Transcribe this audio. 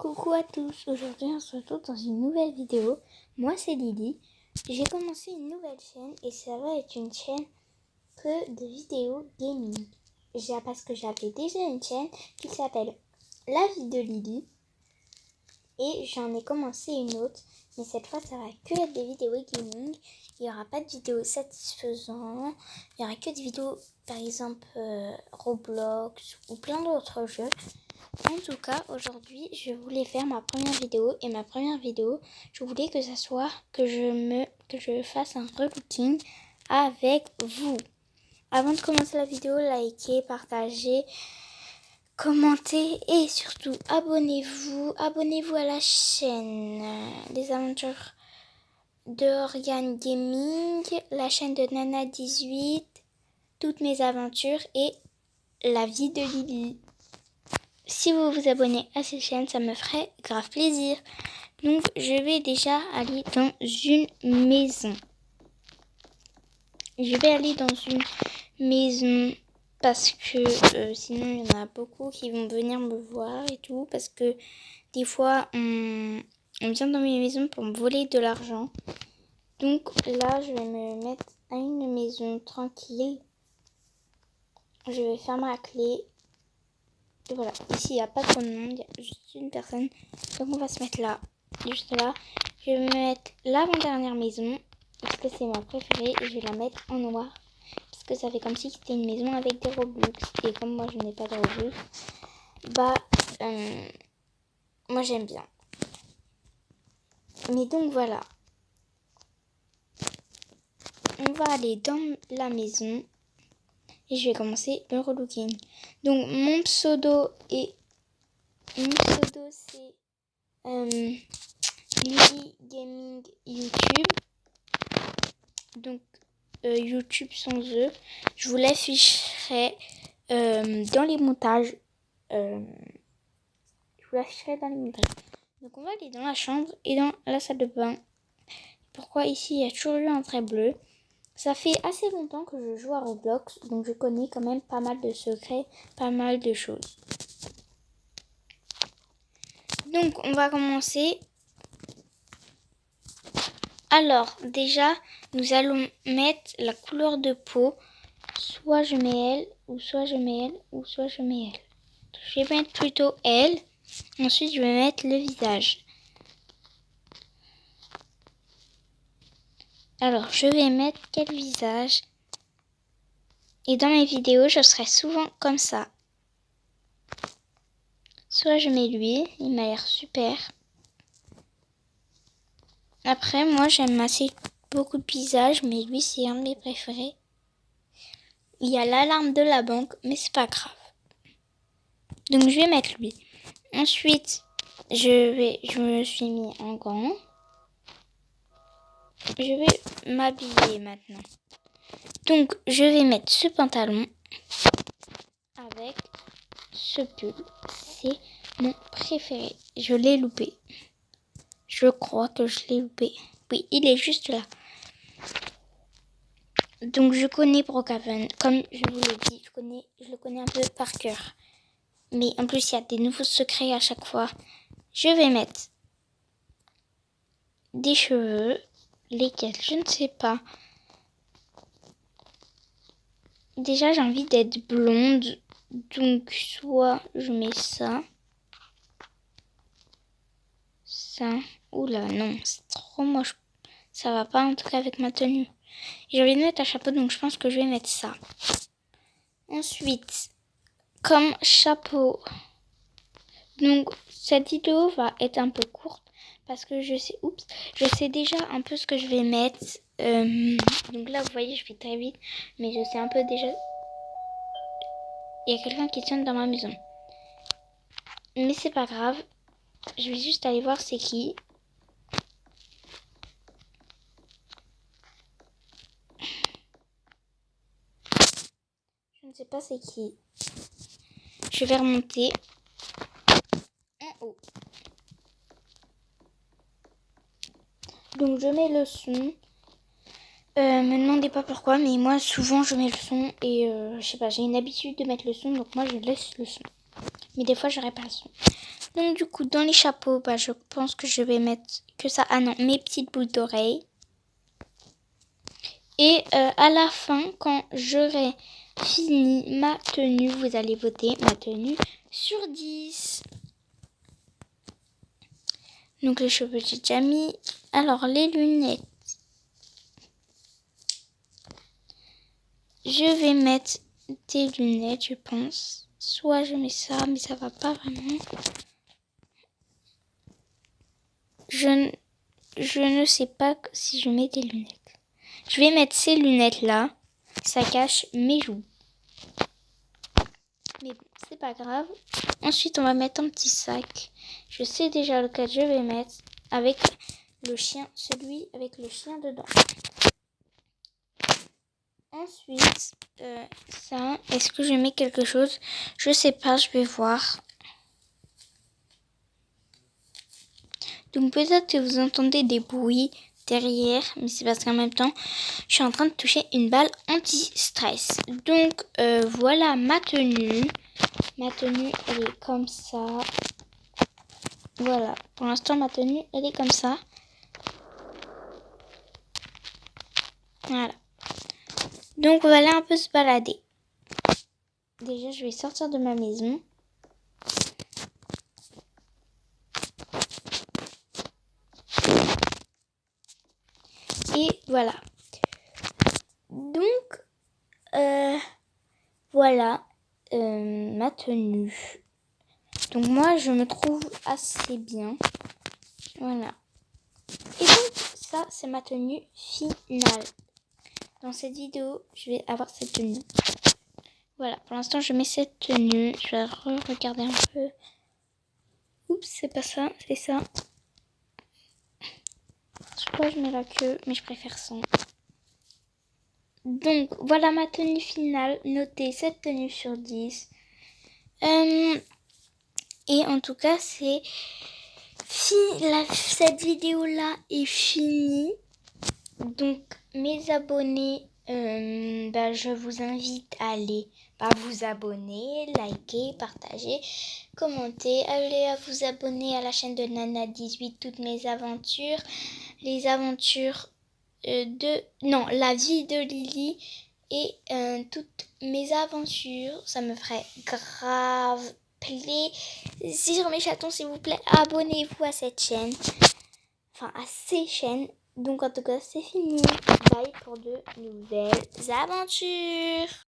Coucou à tous, aujourd'hui on se retrouve dans une nouvelle vidéo. Moi c'est Lily, j'ai commencé une nouvelle chaîne et ça va être une chaîne que de vidéos gaming. Parce que j'avais déjà une chaîne qui s'appelle La vie de Lily et j'en ai commencé une autre, mais cette fois ça va que être des vidéos gaming. Il n'y aura pas de vidéos satisfaisantes, il n'y aura que des vidéos par exemple Roblox ou plein d'autres jeux. En tout cas, aujourd'hui, je voulais faire ma première vidéo. Et ma première vidéo, je voulais que ça soit que je fasse un relooking avec vous. Avant de commencer la vidéo, likez, partagez, commentez et surtout abonnez-vous. Abonnez-vous à la chaîne des aventures de Oriane Gaming, la chaîne de Nana18, toutes mes aventures et la vie de Lily. Si vous vous abonnez à cette chaîne, ça me ferait grave plaisir. Donc, je vais déjà aller dans une maison. Je vais aller dans une maison parce que sinon, il y en a beaucoup qui vont venir me voir et tout. Parce que des fois, on vient dans mes maisons pour me voler de l'argent. Donc là, je vais me mettre à une maison tranquille. Je vais fermer la clé. Et voilà, ici il n'y a pas trop de monde, il y a juste une personne. Donc on va se mettre là, juste là. Je vais me mettre l'avant-dernière maison, parce que c'est ma préférée. Et je vais la mettre en noir, parce que ça fait comme si c'était une maison avec des Robux. Et comme moi je n'ai pas de Robux, moi j'aime bien. Mais donc voilà. On va aller dans la maison. Et je vais commencer le relooking. Donc mon pseudo c'est Lily Gaming YouTube. Donc YouTube sans E. Je vous l'afficherai dans les montages. Donc on va aller dans la chambre et dans la salle de bain. Pourquoi ici il y a toujours eu un trait bleu? Ça fait assez longtemps que je joue à Roblox, donc je connais quand même pas mal de secrets, pas mal de choses. Donc on va commencer. Alors déjà, nous allons mettre la couleur de peau. Soit je mets elle, ou soit je mets elle, ou soit je mets elle. Je vais mettre plutôt elle. Ensuite je vais mettre le visage. Alors je vais mettre quel visage? Et dans mes vidéos, je serai souvent comme ça. Soit je mets lui, il m'a l'air super. Après, moi j'aime assez beaucoup de visages, mais lui c'est un de mes préférés. Il y a l'alarme de la banque, mais c'est pas grave. Donc je vais mettre lui. Ensuite, je me suis mis en gants. Je vais m'habiller maintenant. Donc je vais mettre ce pantalon avec ce pull. C'est mon préféré. Je l'ai loupé. Je crois que je l'ai loupé. Oui, il est juste là. Donc je connais Brookhaven. Comme je vous l'ai dit, je le connais un peu par cœur. Mais en plus, il y a des nouveaux secrets à chaque fois. Je vais mettre des cheveux. Lesquels? Je ne sais pas. Déjà, j'ai envie d'être blonde. Donc, soit je mets ça. Ça. Oula, non, c'est trop moche. Ça va pas, en tout cas, avec ma tenue. J'ai envie de mettre un chapeau, donc je pense que je vais mettre ça. Ensuite, comme chapeau. Donc, cette vidéo va être un peu courte. Parce que je sais déjà un peu ce que je vais mettre. Donc là, vous voyez, je fais très vite. Mais je sais un peu déjà. Il y a quelqu'un qui sonne dans ma maison. Mais c'est pas grave. Je vais juste aller voir c'est qui. Je ne sais pas c'est qui. Je vais remonter en haut. Donc je mets le son. Me demandez pas pourquoi, mais moi souvent je mets le son et je sais pas, j'ai une habitude de mettre le son, donc moi je laisse le son. Mais des fois j'aurai pas le son. Donc du coup, dans les chapeaux, je pense que je vais mettre que ça. Ah non, mes petites boucles d'oreilles. Et à la fin, quand j'aurai fini ma tenue, vous allez voter ma tenue sur 10. Donc les cheveux, j'ai déjà mis. Alors les lunettes. Je vais mettre des lunettes, je pense. Soit je mets ça, mais ça va pas vraiment. Je ne sais pas si je mets des lunettes. Je vais mettre ces lunettes-là. Ça cache mes joues. Mais bon, c'est pas grave. Ensuite, on va mettre un petit sac. Je sais déjà lequel je vais mettre avec le chien, celui avec le chien dedans. Ensuite, ça, est-ce que je mets quelque chose? Je sais pas, je vais voir. Donc peut-être que vous entendez des bruits derrière, mais c'est parce qu'en même temps, je suis en train de toucher une balle anti-stress. Donc voilà ma tenue. Ma tenue, elle est comme ça. Voilà, pour l'instant, ma tenue, elle est comme ça. Voilà. Donc on va aller un peu se balader. Déjà, je vais sortir de ma maison. Et voilà. Donc, voilà ma tenue. Donc moi, je me trouve assez bien. Voilà. Et donc, ça, c'est ma tenue finale. Dans cette vidéo, je vais avoir cette tenue. Voilà, pour l'instant, je mets cette tenue. Je vais regarder un peu. Oups, c'est pas ça, c'est ça. Je crois que je mets la queue, mais je préfère ça. Donc, voilà ma tenue finale. Notez cette tenue sur 10. Et en tout cas, c'est cette vidéo-là est finie. Donc, mes abonnés, je vous invite à aller vous abonner, liker, partager, commenter. Allez à vous abonner à la chaîne de Nana18, toutes mes aventures. Les aventures la vie de Lily et toutes mes aventures. Ça me ferait grave plaisir, mes chatons, s'il vous plaît. Abonnez-vous à cette chaîne. Enfin, à ces chaînes. Donc, en tout cas, c'est fini. Bye pour de nouvelles aventures.